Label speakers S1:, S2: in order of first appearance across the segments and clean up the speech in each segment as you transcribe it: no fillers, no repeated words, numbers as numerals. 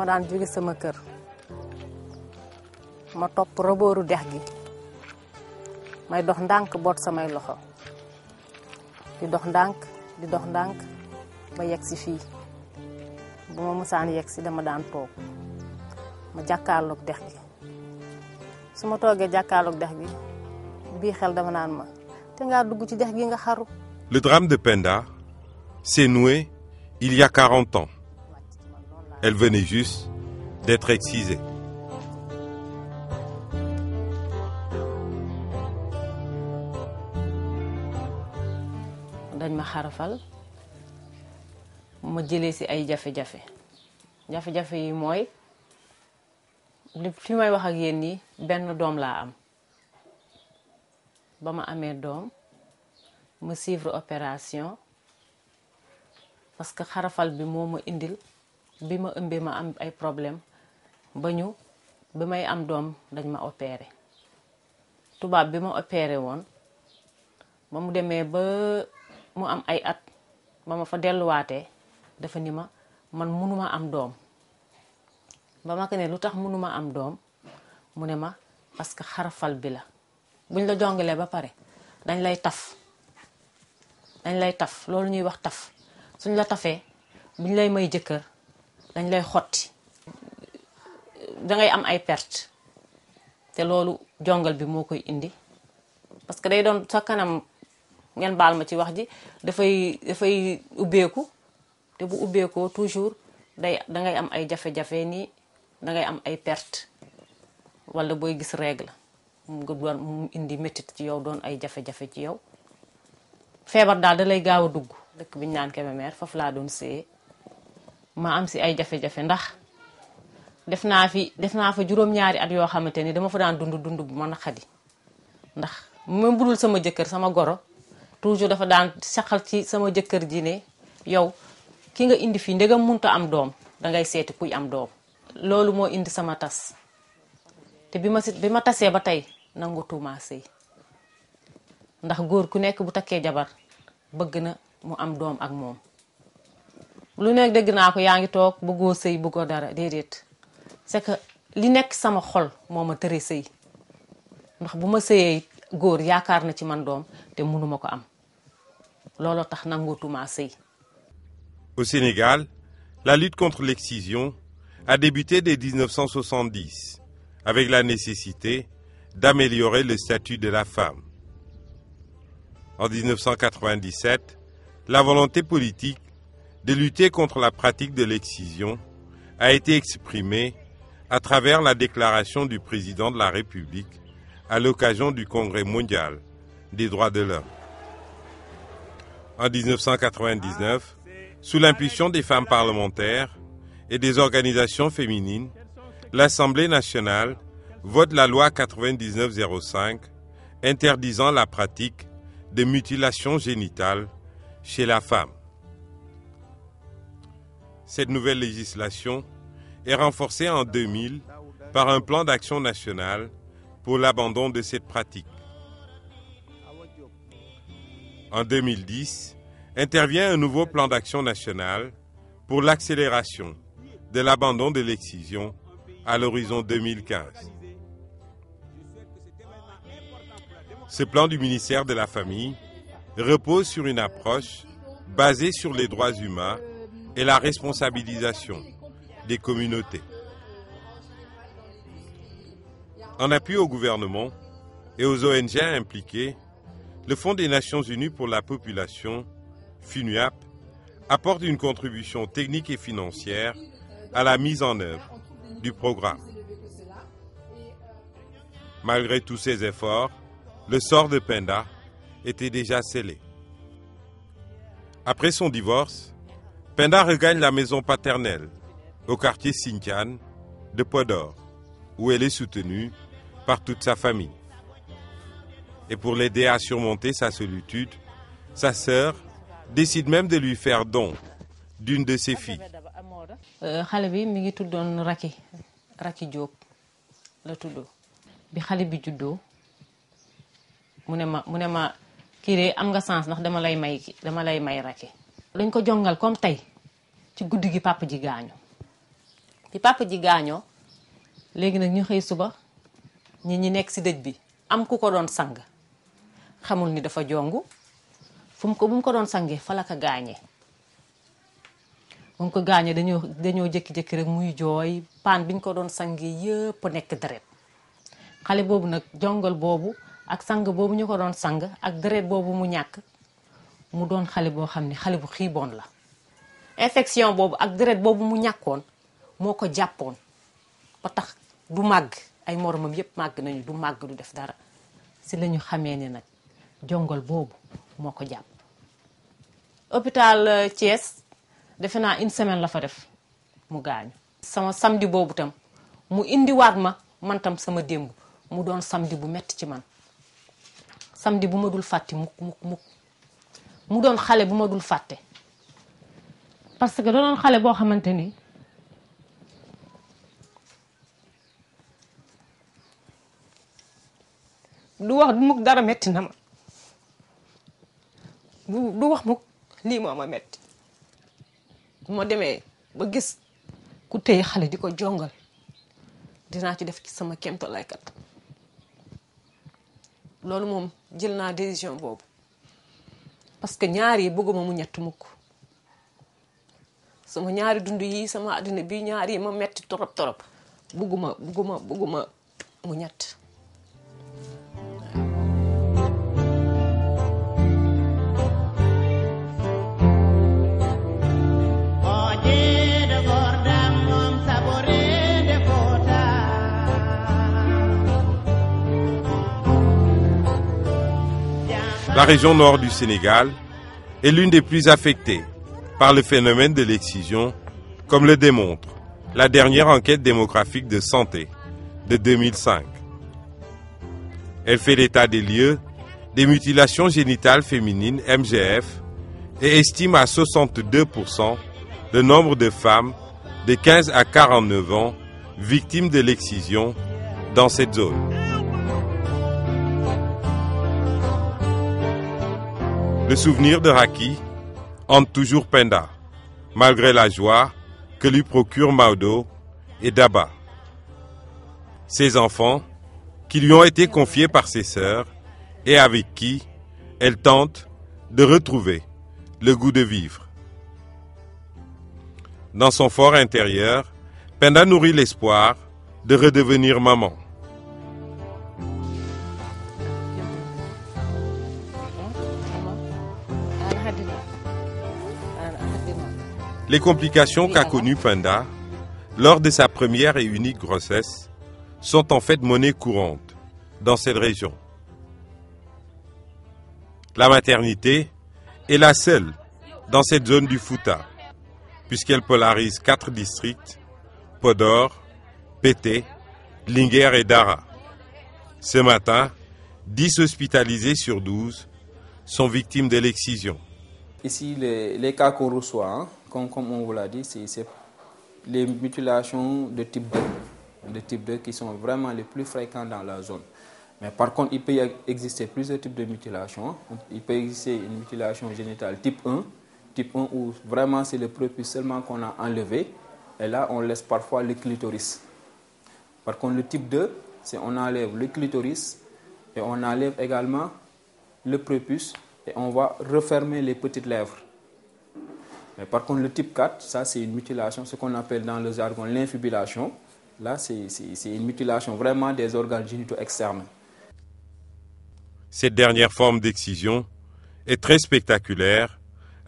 S1: dama daan jóge sama kër ma topp rabooru dex gi may dox ndànk boot samay loxo di dox ndànk ba yegg si fii bu ma musaan yegg si dama daan toog ma jàkkaarloog dex gi su ma toogee jàkkaarloog dex gi bii xel dama naan ma te ngaa dugg ci dex gi nga xaru.
S2: Le drame de Penda s'est noué il y a 40 ans. Elle venait juste d'être excisée.
S1: dañ ma xarafal ma jëlee si ay jafe-jafe yi mooy fi may wax ak yéen nii benn doom laa am ba ma amee doom ma suivre opération parce que xarafal bi moo ma indil bi ma ëmbee ma am ay problème bi may am doom dañ ma opéré tubaab bi ma opéré woon ba mu demee ba mu am ay at ba ma fa delluwaatee dafa ni ma man mënuma am doom ba ma ko ne lu tax mënuma am doom mu ne ma parce que xarafal bi la buñ la jongalee ba pare dañ lay taf loolu ñuy wax taf suñ la tafee buñ lay may jëkkër dañ lay xotti dangay am ay perte te loolu jongal bi moo koy indi parce que day doon sa kanam ngeen baal ma ci wax ji dafay ubbeeku te bu ubbeekoo toujours dangay am ay jafe-jafe nii dangay am ay perte wala booy gis règle mu indi métit ci yow doon ay jafe-jafe ci yow feebar daal da lay gaaw a dugg dëkk bi ñu naan Kébémer foofu laa doon séyee ma am si ay jafe-jafe ndax def naa fa juróom-ñaari at yoo xamante ni dama fa daan dund bu ma naqadi ndax même budul sama jëkkër sama goro toujours dafa daan saxal ci sama jëkkër ji ne yow ki nga indi fii ndegam munta am doom dangay seeti kuy am doom loolu moo indi sama tas te bi ma tasee ba tey nangutuuma sëy ndax góor ku nekk bu takkee jabar bëgg na mu am doom ak moom lu nekk dégg naa ko yaa ngi toog bëggoo sëy bëggoo dara déedéet c'est que li nekk sama xol moo ma tere sëy ndax bu ma sëyee góor yaakaar na ci man doom te mënuma ko am looloo tax nangutuuma sëy.
S2: Au Sénégal, la lutte contre l'excision a débuté dès 1970 avec la nécessité d'améliorer le statut de la femme. En 1997, la volonté politique de lutter contre la pratique de l'excision a été exprimée à travers la déclaration du président de la République à l'occasion du Congrès mondial des droits de l'homme. En 1999, sous l'impulsion des femmes parlementaires et des organisations féminines, l'Assemblée nationale vote la loi 9905 interdisant la pratique de mutilation génitale chez la femme. Cette nouvelle législation est renforcée en 2000 par un plan d'action national pour l'abandon de cette pratique. En 2010, intervient un nouveau plan d'action national pour l'accélération de l'abandon de l'excision à l'horizon 2015. Ce plan du ministère de la Famille repose sur une approche basée sur les droits humains et la responsabilisation des communautés. En appui au gouvernement et aux ONG impliquées, le Fonds des Nations Unies pour la population, FUNUAP, apporte une contribution technique et financière à la mise en œuvre du programme. Malgré tous ces efforts, le sort de Penda était déjà scellé. Après son divorce, Penda regagne la maison paternelle, au quartier Sintian de Podor, où elle est soutenue par toute sa famille. Et pour l'aider à surmonter sa solitude, sa sœur décide même de lui faire don d'une de ses filles.
S1: xale bi mi ngi tuddoon Raki Diop la tuddoo bi xale bi juddoo mu ne ma kii de am nga sens ndax dama lay may Raki. dañ ko jongal comme tey ci guddi gi papa ji gaañu bi papa ji gaañoo léegi nag ñu xëy suba ñi nekk ci dëj bi am ku ko doon sang xamul ni dafa jongu bu mu ko doon sangee fa la ko gaañee bu mu ko gaañee dañoo jékki-jékki rek muy jooy paan biñ ko doon sangee yëpp nekk deret xale boobu nag jongal boobu ak sang boobu ñu ko doon sang ak deret boobu mu ñàkk mu doon xale boo xam ne xale bu xiiboon la infection boobu ak deret boobu mu ñàkkoon moo ko jàppoon ba tax du màgg ay moromam yépp màgg nañu du màgg du def dara si lañu xamee ne nag jongal boobu moo ko jàpp hôpital Thiès defe naa une semaine la fa def mu gaañu sama samedi boobu tam mu indiwaat man tam sama démb mu doon samedi bu metti ci man samedi bu ma dul fàtte mukk mu doon xale bu ma dul fàtte parce que doon xale boo xamante ni du wax mukk dara metti na ma du wax mukk lii moo ma metti bu ma demee ba gis ku téye xale di ko jongal dinaa ci def ci sama kéemtalaay kat loolu moom jël naa décision boobu parce que ñaar yi bëgguma mu ñett mukk sama ñaari dund yi sama àddina bi ñaar yi ma metti torop bëgguma mu ñett.
S2: La région nord du Sénégal est l'une des plus affectées par le phénomène de l'excision, comme le démontre la dernière enquête démographique de santé de 2005. Elle fait l'état des lieux des mutilations génitales féminines MGF et estime à 62% le nombre de femmes de 15 à 49 ans victimes de l'excision dans cette zone. Le souvenir de Raki hante toujours Penda, malgré la joie que lui procurent Maodo et Daba. Ses enfants, qui lui ont été confiés par ses sœurs et avec qui elle tente de retrouver le goût de vivre. Dans son fort intérieur, Penda nourrit l'espoir de redevenir maman. Les complications qu'a connues Penda lors de sa première et unique grossesse sont en fait monnaie courante dans cette région. La maternité est la seule dans cette zone du Fouta, puisqu'elle polarise 4 districts, Podor, Pété, Linguère et Dara. Ce matin, 10 hospitalisés sur 12 sont victimes de l'excision.
S3: Ici, les cas qu'on reçoit, comme on vous l'a dit, c'est les mutilations de type 2 qui sont vraiment les plus fréquentes dans la zone. Mais par contre, il peut exister plusieurs types de mutilations. Il peut exister une mutilation génitale type 1 où vraiment c'est le prépuce seulement qu'on a enlevé. Et là, on laisse parfois le clitoris. Par contre, le type 2, c'est on enlève le clitoris et on enlève également le prépuce et on va refermer les petites lèvres. Mais par contre, le type 4, ça c'est une mutilation, ce qu'on appelle dans le jargon l'infibulation. Là, c'est une mutilation vraiment des organes génitaux externes.
S2: Cette dernière forme d'excision est très spectaculaire,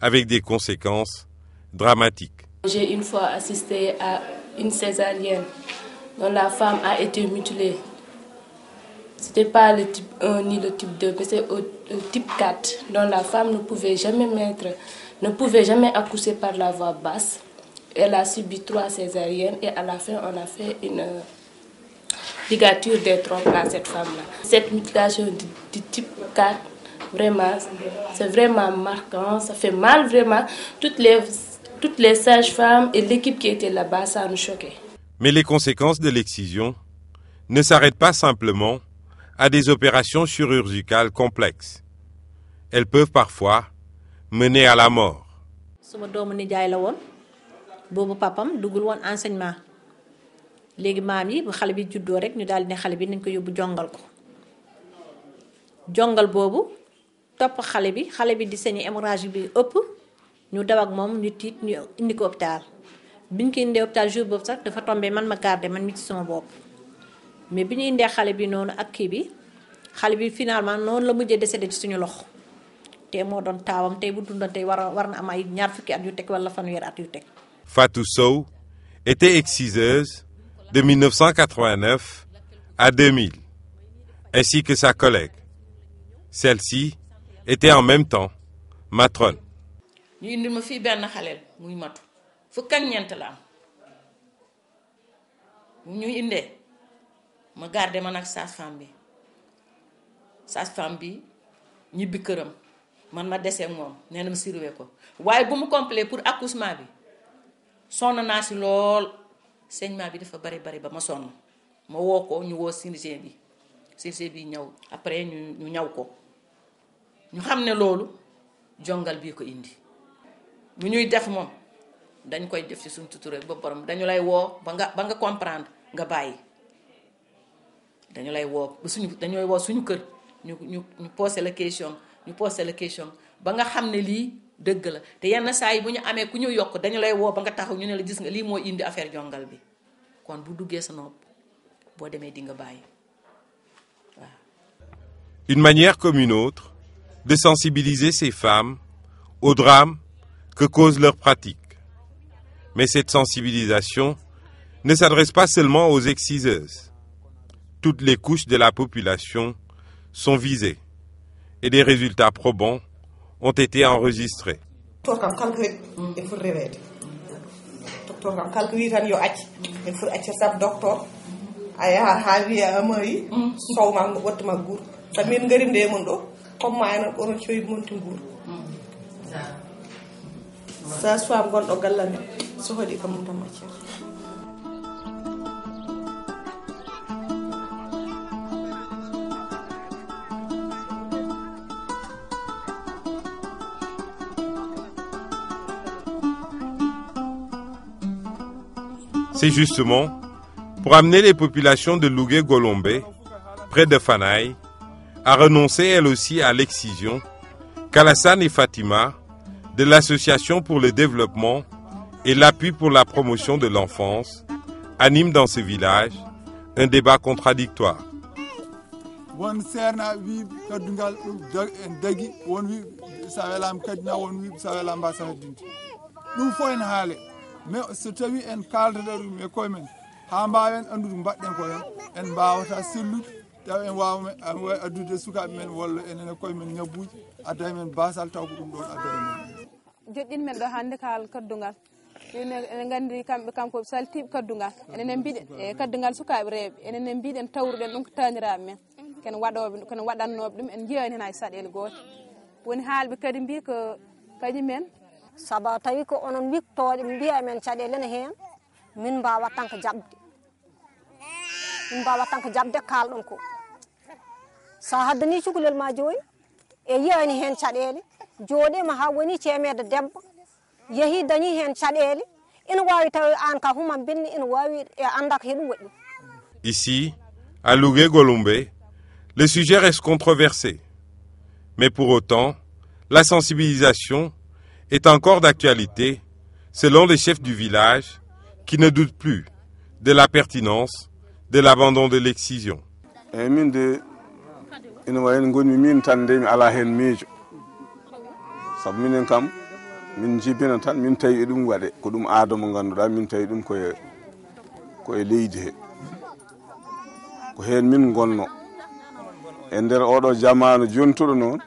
S2: avec des conséquences dramatiques.
S4: J'ai une fois assisté à une césarienne dont la femme a été mutilée. Ce n'était pas le type 1 ni le type 2, mais c'est le type 4, dont la femme ne pouvait jamais mettre ne pouvait jamais accoucher par la voie basse. Elle a subi 3 césariennes et à la fin, on a fait une ligature des trompes à cette femme-là. Cette mutilation du type 4, vraiment, c'est vraiment marquant, ça fait mal vraiment. Toutes les sages-femmes et l'équipe qui était là-bas, ça nous choquait.
S2: Mais les conséquences de l'excision ne s'arrêtent pas simplement à des opérations chirurgicales complexes. Elles peuvent parfois mener à la mort.
S5: Suma doomu nijaay la woon boobu papam duggul woon enseignement léegi maam yi bu xale bi juddoo rek ñu daal di ne xale bi nañ ko yóbbu jongal ko jongal boobu topp xale bi di saigner hémorragie bi ëpp ñu daw ak moom ñu tiit ñu indi ko hôpital biñ ko indee hôpital jour boobu sax dafa tombé man ma garder man mi ci sama bopp mais bi ñu indee xale bi noonu ak kii bi xale bi finalement noonu la mujjee décédé ci suñu loxo te moo doon taawam tey bu dundoon tey war na am ay ñaar fukki at yu teg wala fanweeri at yu teg.
S2: Fatou Sow était exciseuse de 1989 à 2000, ainsi que sa collègue. Celle-ci était en même temps matrone.
S6: ñu indi ma fii benn xaleel muy matu fukk ak ñeent la am ñu indee ma garder man ak sage-femme bi ñibbi këram man ma desee moom nee na ma surveiller ko waaye bu mu complet pour accouchement bi sonn naa si lool saignement bi dafa bari ba ma sonn ma woo ko ñu woo chirurgien bi ñëw après ñu ñaw ko ñu xam ne loolu jongal bii ko indi bu ñuy def moom dañ koy def ci suñu tuture ba borom dañu lay woo ba nga comprendre nga bàyyi dañu lay woo dañooy woo suñu kër ñu posé la question ba nga xam ne lii dëgg la te yenn saa yi bu ñu amee ku ñu yokk dañu lay woo ba nga taxaw ñu ne la gis nga lii moo indi affaire jongal bi kon bu duggee sa nopp boo demee di nga bàyyi waaw.
S2: Une manière comme une autre de sensibiliser ces femmes au drame que cause leur pratique. Mais cette sensibilisation ne s'adresse pas seulement aux exciseuses. Toutes les couches de la population sont visées et des résultats probants ont été enregistrés. C'est justement pour amener les populations de Lougué-Golombé, près de Fanaï, à renoncer elles aussi à l'excision, qu'Alassane et Fatima, de l'Association pour le développement et l'appui pour la promotion de l'enfance, animent dans ce village un débat contradictoire.
S7: mais so tawi en kaldata ɗum e koye men ha mbawen andude mbaɗɗen ko hen en mbawata sellude taw en wawma addude sukaɓe men walla enen e koye men ñabbuji adda men basal taw ko ɗum ɗon addata men
S8: joɗɗin men ɗo hannde kal kaddugal enen gandi kamɓe kanko saltiɓe kaddugal enen mbiɗen e kaddugal sukaɓe rewɓe enen mbiɗen tawruɗen ɗum ko taniraɓe men kene waɗannoɓe ɗum en jeyani hen hay saɗele goto woni haalɓe kadi mbi ko kañumen
S9: saba tawi ko onon wiktoɓe mbiya men caɗele ne hen min mbawa tan ko jabde kalɗon ko sa haddani cukalel ma joni e yiyani hen caɗele joɗima ha woni cemede debbo yeehi dañi hen caɗele ina wawi tawi an ka human binni ina wawi e anda ko heɗum waɗi.
S2: Ici, à Lougué-Golombé, le sujet reste controversé. Mais pour autant, la sensibilisation est encore d'actualité, selon les chefs du village, qui ne doutent plus de la pertinence de l'abandon de l'excision.
S10: min jibina tan min tawi ɗum waɗe ko ɗum aada mo ganduɗa min tawi ɗum koye leydi he ko hen min gonno e nder oɗo jamanu jontuɗo noon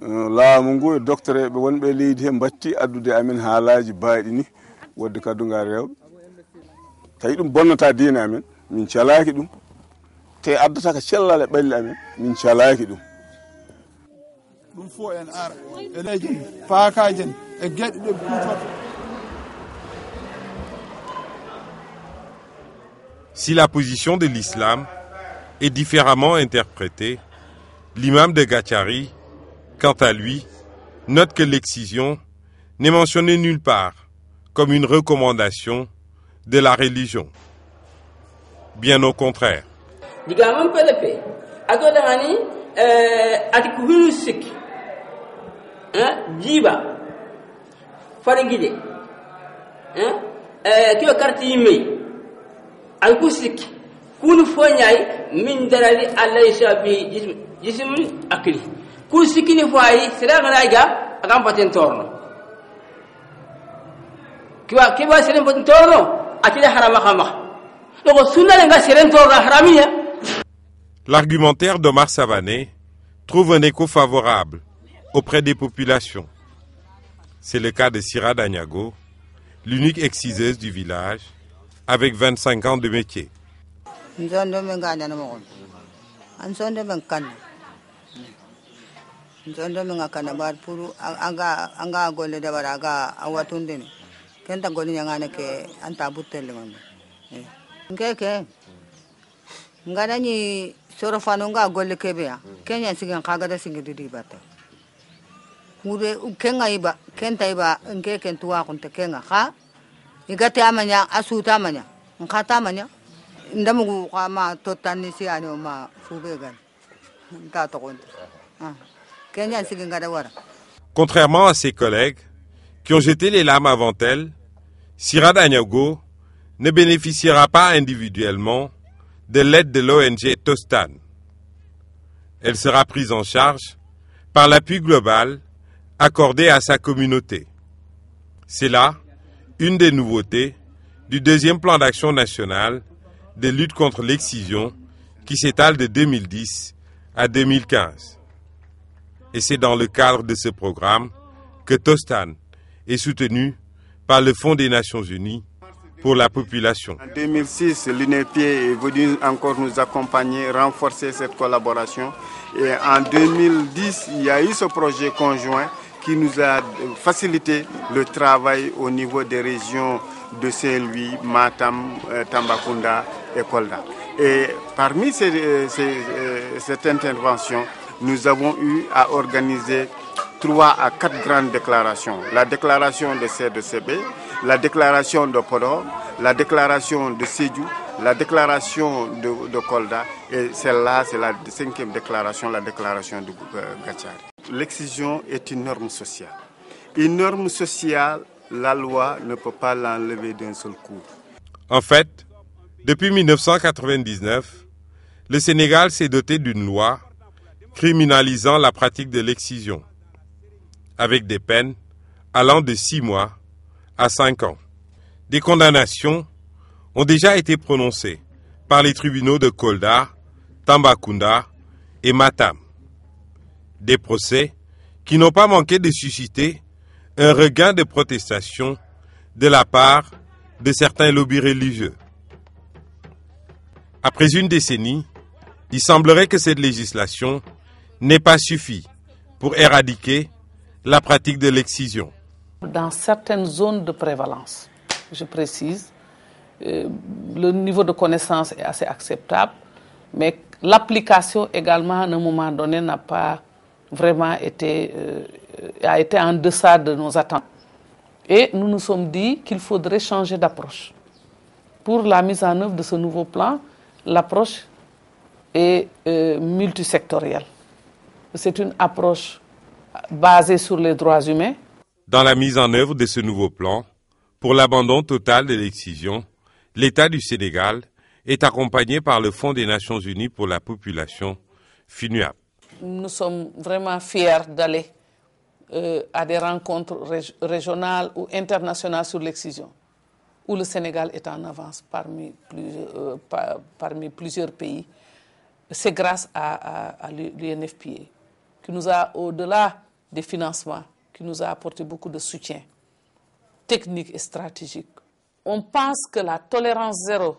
S10: laamu ngu e docteur ɓe wonɓe leydi he batti addude amen haalaji baaɗi ni wadde kaddugal rewɓe tawi ɗum bonnata diine amen min calaki ɗum te addata ko cellal e ɓalli amen min calaki ɗum
S7: ɗum fo en ara e leeji faakaji en e gueɗe ɗe kutorto.
S2: Si la position de l'islam est différemment interprétée, l'imam de Gatchari, quant à lui, note que l'excision n'est mentionnée nulle part comme une recommandation de la religion. Bien au contraire.
S11: Digamam pelepe agodangani atikuhulu sik jiba faringide kiyo karti yimei alku sik kunu fonyai min darali alaysa bi jism akli kul sikini fay selama naiga agam paten torno kiwa selen paten torno atida harama khama donc sunna nga selen torno haramiya.
S2: L'argumentaire d'Omar Savané trouve un écho favorable auprès des populations. C'est le cas de Sira Dagnago, l'unique exciseuse du village, avec 25 ans de métier.
S12: Soro fanunga golle kebea Kenya sigan kagada singidi bata kure kenga iba kenta iba nke kentua kunte kenga ha igate amanya asuta amanya nkata amanya ndamugu kama totani si ano ma fubegan nta to konte Kenya sigan gada wara.
S2: Contrairement à ses collègues qui ont jeté les larmes avant elle, Sira Dagnago ne bénéficiera pas individuellement de l'aide de l'ONG Tostan. Elle sera prise en charge par l'appui global accordé à sa communauté. C'est là une des nouveautés du deuxième plan d'action national de lutte contre l'excision qui s'étale de 2010 à 2015. Et c'est dans le cadre de ce programme que Tostan est soutenu par le Fonds des Nations Unies pour la population.
S13: En 2006, l'UNEP est venu encore nous accompagner, renforcer cette collaboration. Et en 2010, il y a eu ce projet conjoint qui nous a facilité le travail au niveau des régions de Saint-Louis, Matam, Tambacounda et Kolda. Et parmi cette intervention, nous avons eu à organiser 3 à 4 grandes déclarations. La déclaration de CDCB, la déclaration de Podor, la déclaration de Sédhiou, la déclaration de Kolda, et celle-là, c'est la 5e déclaration, la déclaration de Gatchari. L'excision est une norme sociale. Une norme sociale, la loi ne peut pas l'enlever d'un seul coup.
S2: En fait, depuis 1999, le Sénégal s'est doté d'une loi criminalisant la pratique de l'excision, avec des peines allant de 6 mois à 5 ans. Des condamnations ont déjà été prononcées par les tribunaux de Kolda, Tambacounda et Matam. Des procès qui n'ont pas manqué de susciter un regain de protestation de la part de certains lobbies religieux. Après une décennie, il semblerait que cette législation n'ait pas suffi pour éradiquer la pratique de l'excision.
S14: Dans certaines zones de prévalence, je précise, le niveau de connaissance est assez acceptable, mais l'application également, à un moment donné, n'a pas vraiment été, a été en deçà de nos attentes. Et nous nous sommes dit qu'il faudrait changer d'approche. Pour la mise en œuvre de ce nouveau plan, l'approche est multisectorielle. C'est une approche basée sur les droits humains.
S2: Dans la mise en œuvre de ce nouveau plan, pour l'abandon total de l'excision, l'État du Sénégal est accompagné par le Fonds des Nations Unies pour la population, FINUAP.
S14: Nous sommes vraiment fiers d'aller à des rencontres régionales ou internationales sur l'excision, où le Sénégal est en avance parmi plusieurs pays. C'est grâce à l'UNFPA qui nous a, au-delà des financements, qui nous a apporté beaucoup de soutien technique et stratégique. On pense que la tolérance zéro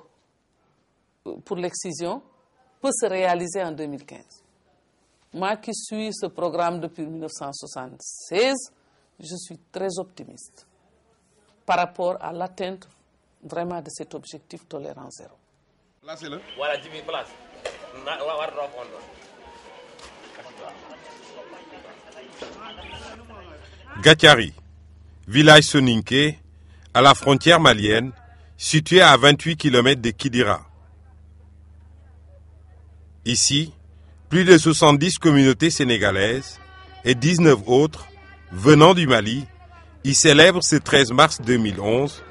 S14: pour l'excision peut se réaliser en 2015. Moi qui suis ce programme depuis 1976, je suis très optimiste par rapport à l'atteinte vraiment de cet objectif tolérance zéro.
S2: Placez-le.
S15: Voilà, 10 000 places.
S2: Gatiari, village soninké à la frontière malienne, situé à 28 km de Kidira. Ici, plus de 70 communautés sénégalaises et 19 autres venant du Mali y célèbrent ce 13 mars 2011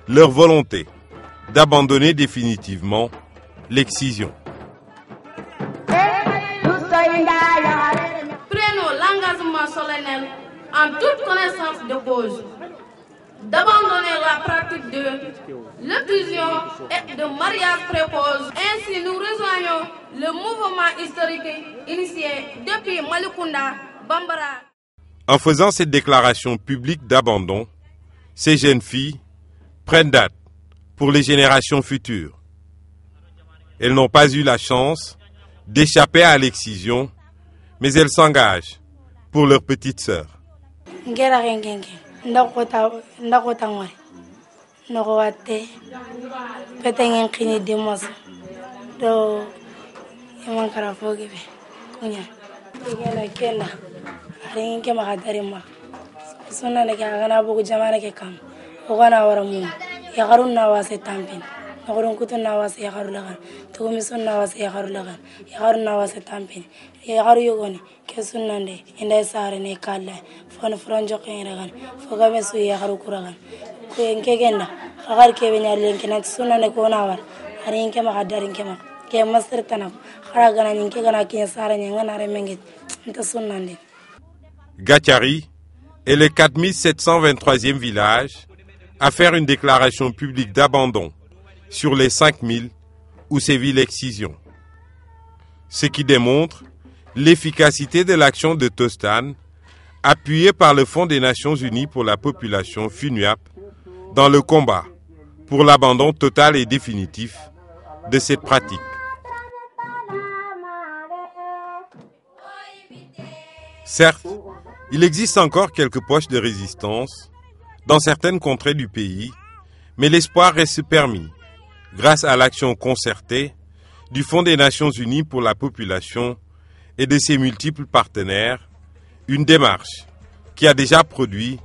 S2: leur volonté d'abandonner définitivement l'excision.
S16: Prenons l'engagement solennel en toute connaissance de cause d'abandonner la pratique de l'excision et de mariage précoce. Ainsi, nous rejoignons le mouvement historique initié depuis Malikounda, Bambara.
S2: En faisant cette déclaration publique d'abandon, ces jeunes filles prennent date pour les générations futures. Elles n'ont pas eu la chance d'échapper à l'excision, mais elles s'engagent pour leur petite sœur.
S16: Nagoron kutun nawase yakaru lagan tugumi sun nawase yakaru lagan yakaru nawase tampin yakaru yogoni kesun nande inda sare ne kala fon franjo kenragan fogame su yakaru kuragan ko enkegenda khagar ke benyar len kenat sunane ko nawar ari enke ma hadarin ke ma ke master tanam kharaga na nke gana ke sare nyanga na remengit nta sunande.
S2: Gatiari est le 4723e village à faire une déclaration publique d'abandon sur les 5000 où sévit l'excision. Ce qui démontre l'efficacité de l'action de Tostan, appuyée par le Fonds des Nations Unies pour la population FUNUAP, dans le combat pour l'abandon total et définitif de cette pratique. Certes, il existe encore quelques poches de résistance dans certaines contrées du pays, mais l'espoir reste permis grâce à l'action concertée du Fonds des Nations Unies pour la population et de ses multiples partenaires, une démarche qui a déjà produit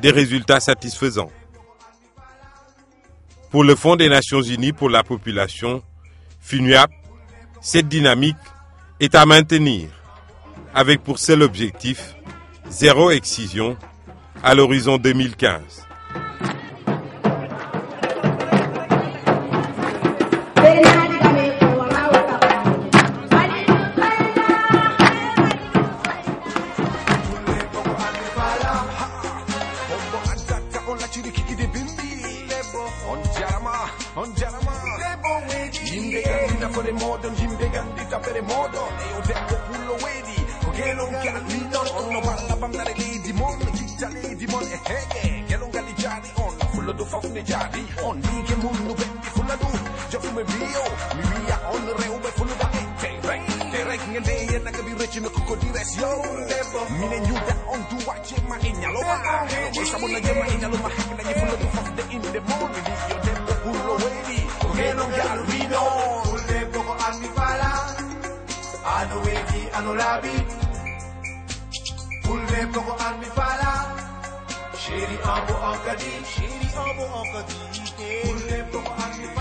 S2: des résultats satisfaisants. Pour le Fonds des Nations Unies pour la population, FUNUAP, cette dynamique est à maintenir avec pour seul objectif zéro excision à l'horizon 2015.
S17: Shiri abo angkadi, kulle poko angkadi,